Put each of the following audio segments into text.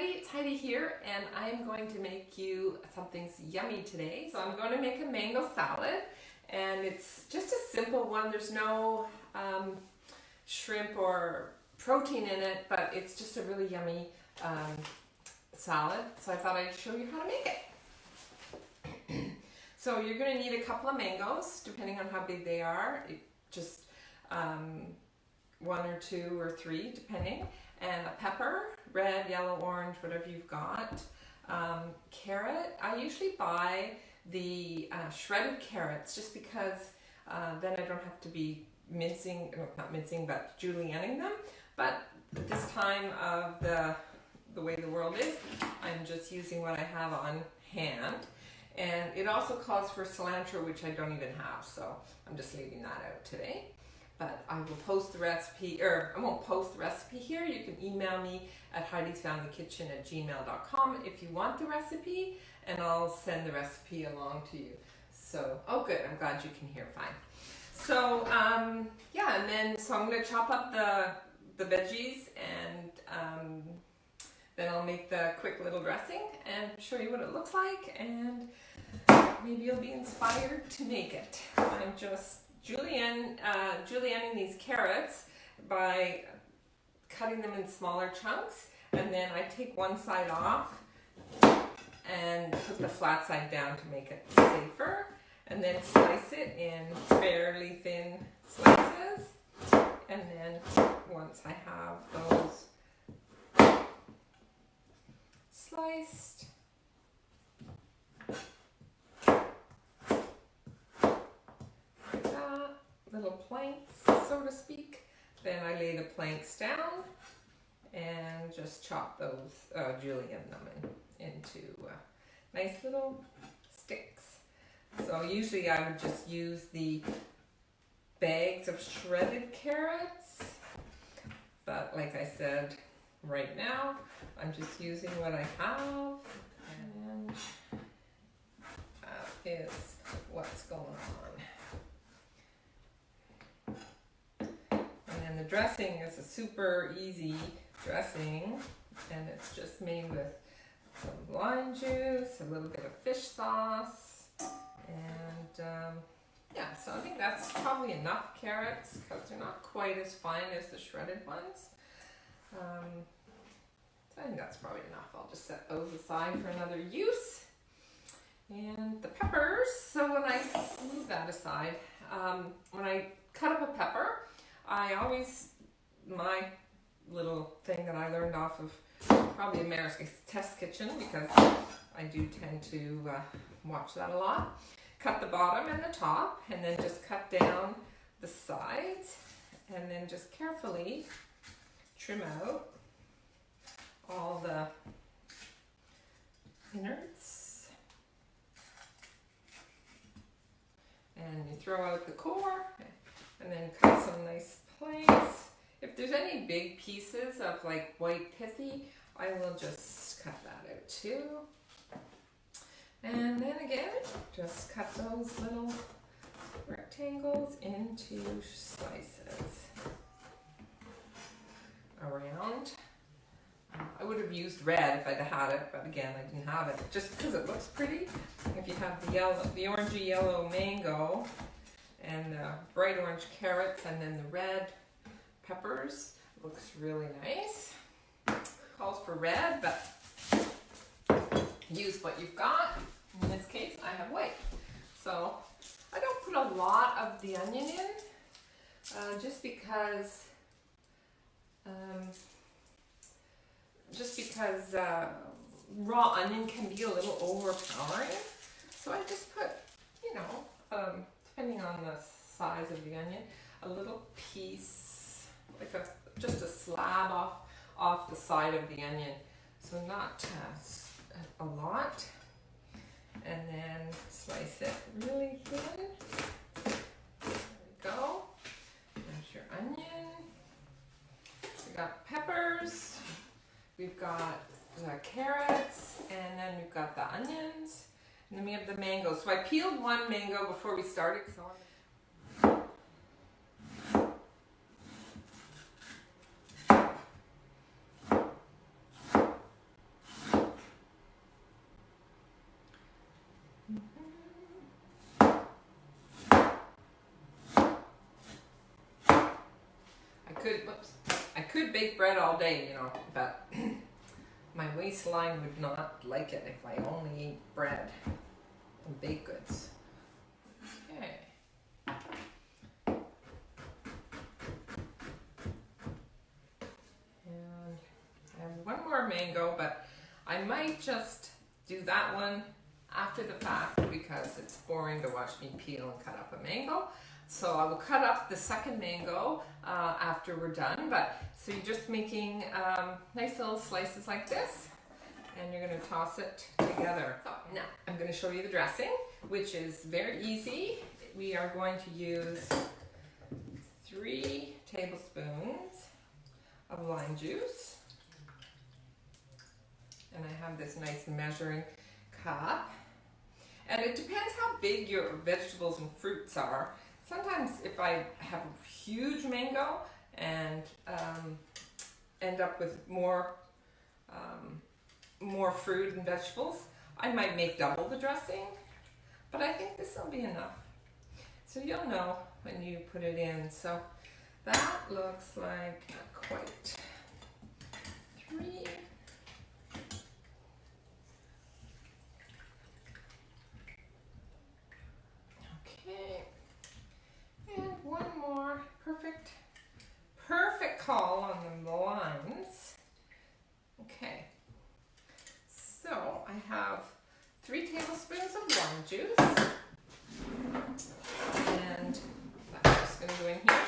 everybody, it's Heidi here, and I'm going to make you something yummy today. So I'm going to make a mango salad, and it's just a simple one. There's no shrimp or protein in it, but it's just a really yummy salad. So I thought I'd show you how to make it. So you're going to need a couple of mangoes, depending on how big they are. Just one or two or three, depending. And a pepper, red, yellow, orange, whatever you've got. Carrot, I usually buy the shredded carrots just because then I don't have to be mincing, not mincing, but julienning them. But at this time of the way the world is, I'm just using what I have on hand. And it also calls for cilantro, which I don't even have, so I'm just leaving that out today. But I will post the recipe, or I won't post the recipe here. You can email me at heidisfamilykitchen@gmail.com if you want the recipe, and I'll send the recipe along to you. So, oh good, I'm glad you can hear fine. So, yeah, and then, so I'm going to chop up the veggies, and then I'll make the quick little dressing and show you what it looks like, and maybe you'll be inspired to make it. I'm just julienning these carrots by cutting them in smaller chunks, and then I take one side off and put the flat side down to make it safer, and then slice it in fairly thin slices. And then once I have those sliced, little planks, so to speak. Then I lay the planks down and just chop those, julienne them into nice little sticks. So usually I would just use the bags of shredded carrots, but like I said, right now I'm just using what I have, and that is what's going on. And the dressing is a super easy dressing, and it's just made with some lime juice, a little bit of fish sauce, and yeah, so I think that's probably enough carrots because they're not quite as fine as the shredded ones. So I think that's probably enough. I'll just set those aside for another use. And the peppers, so when I move that aside, when I cut up a pepper, I always, my little thing that I learned off of probably America's Test Kitchen, because I do tend to watch that a lot. Cut the bottom and the top, and then just cut down the sides, and then just carefully trim out all the innards. And you throw out the core, and then cut some nice planks. If there's any big pieces of like white pithy, I will just cut that out too. And then again, just cut those little rectangles into slices around. I would have used red if I'd had it, but again, I didn't have it, just because it looks pretty. If you have the orangey yellow mango, and the bright orange carrots, and then the red peppers, looks really nice. Calls for red, but use what you've got. In this case, I have white. So I don't put a lot of the onion in, just because raw onion can be a little overpowering. So I just put, you know, depending on the size of the onion, a little piece, like just a slab off the side of the onion. So not a lot. And then slice it really thin. There we go. There's your onion. We got peppers. We've got the carrots, and then we've got the onions. And then we have the mango. So I peeled one mango before we started. I could bake bread all day, you know, but my waistline would not like it if I only ate bread and baked goods. Okay. And I have one more mango, but I might just do that one after the fact because it's boring to watch me peel and cut up a mango. So I will cut up the second mango after we're done. But so you're just making nice little slices like this, and you're going to toss it together. So now I'm going to show you the dressing, which is very easy. We are going to use 3 tablespoons of lime juice, and I have this nice measuring cup. And it depends how big your vegetables and fruits are. Sometimes if I have a huge mango and end up with more fruit and vegetables, I might make double the dressing, but I think this will be enough. So you'll know when you put it in. So that looks like not quite 3. Okay. And one more. Perfect call on the limes. Okay. So I have 3 tablespoons of lime juice. And that's just going to go in here.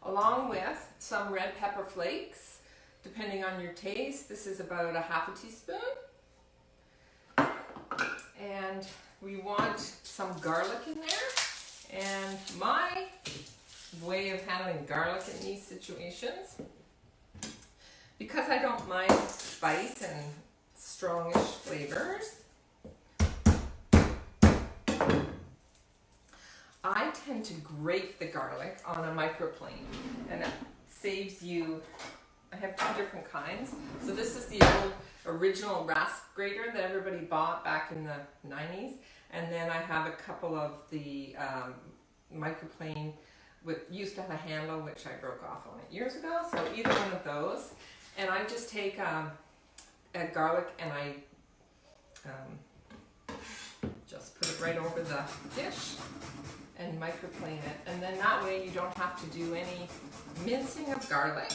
Along with some red pepper flakes, depending on your taste. This is about 1/2 teaspoon. And we want some garlic in there. And my way of handling garlic in these situations, because I don't mind spice and strongish flavors, I tend to grate the garlic on a microplane, and it saves you. I have 2 different kinds. So this is the old original rasp grater that everybody bought back in the 90s. And then I have a couple of the microplane used to have a handle, which I broke off on it years ago. So either one of those. And I just take a garlic and I just put it right over the dish and microplane it. And then that way you don't have to do any mincing of garlic.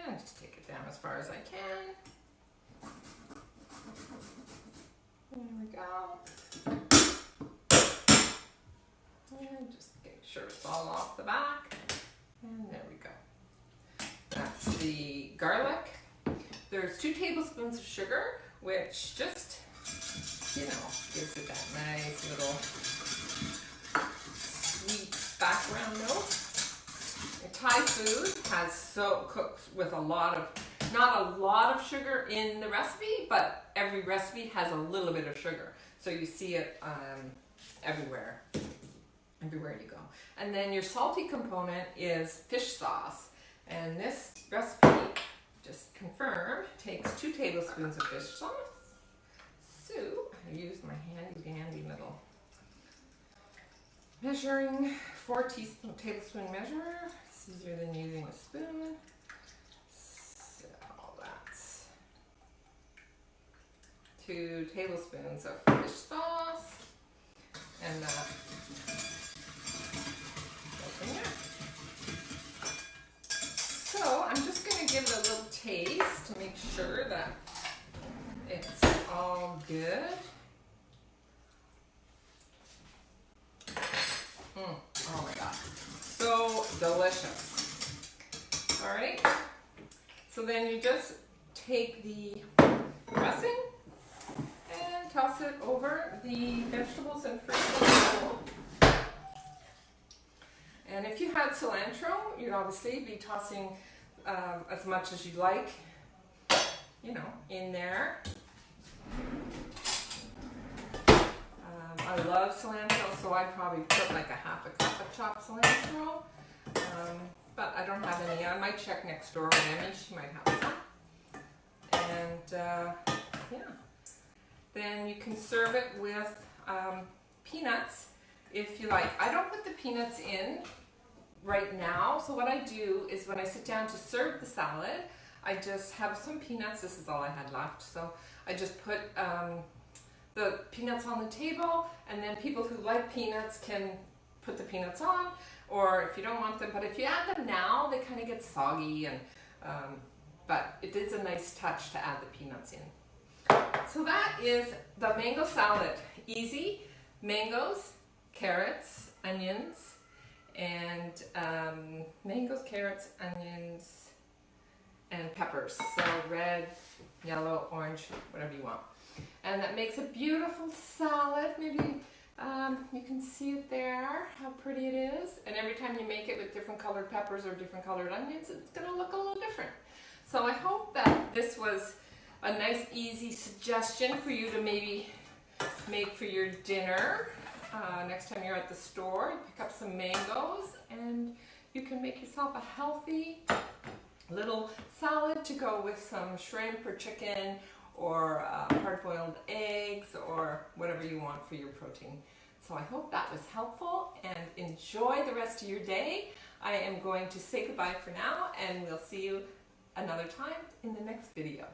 And just take it down as far as I can. There we go. And just make sure it's all off the back. And there we go. That's the garlic. There's 2 tablespoons of sugar, which just, you know, gives it that nice little sweet background note. Thai food has cooked with not a lot of sugar in the recipe, but every recipe has a little bit of sugar. So you see it everywhere you go. And then your salty component is fish sauce. And this recipe, just confirm, takes 2 tablespoons of fish sauce. So I use my handy dandy little measuring 4 tablespoon measure. It's easier than using a spoon. So that's 2 tablespoons of fish sauce. And so I'm just going to give it a little taste to make sure that it's all good. Oh my God, so delicious. All right, so then you just take the dressing and toss it over the vegetables and fruit. And if you had cilantro, you'd obviously be tossing as much as you'd like, you know, in there. I love cilantro, so I'd probably put like 1/2 cup of chopped cilantro. But I don't have any. I might check next door with Emmy. She might have some. And yeah, then you can serve it with peanuts if you like. I don't put the peanuts in right now, so what I do is when I sit down to serve the salad, I just have some peanuts. This is all I had left, so I just put the peanuts on the table, and then people who like peanuts can put the peanuts on, or if you don't want them, but if you add them now, they kind of get soggy, and but it is a nice touch to add the peanuts in. So that is the mango salad. Easy. Mangoes, carrots, onions, and mangoes, carrots, onions, and peppers. So red, yellow, orange, whatever you want. And that makes a beautiful salad. Maybe you can see it there, how pretty it is. And every time you make it with different colored peppers or different colored onions, it's going to look a little different. So I hope that this was a nice, easy suggestion for you to maybe make for your dinner. Next time you're at the store, pick up some mangoes and you can make yourself a healthy little salad to go with some shrimp or chicken or hard-boiled eggs or whatever you want for your protein. So I hope that was helpful, and enjoy the rest of your day. I am going to say goodbye for now, and we'll see you another time in the next video.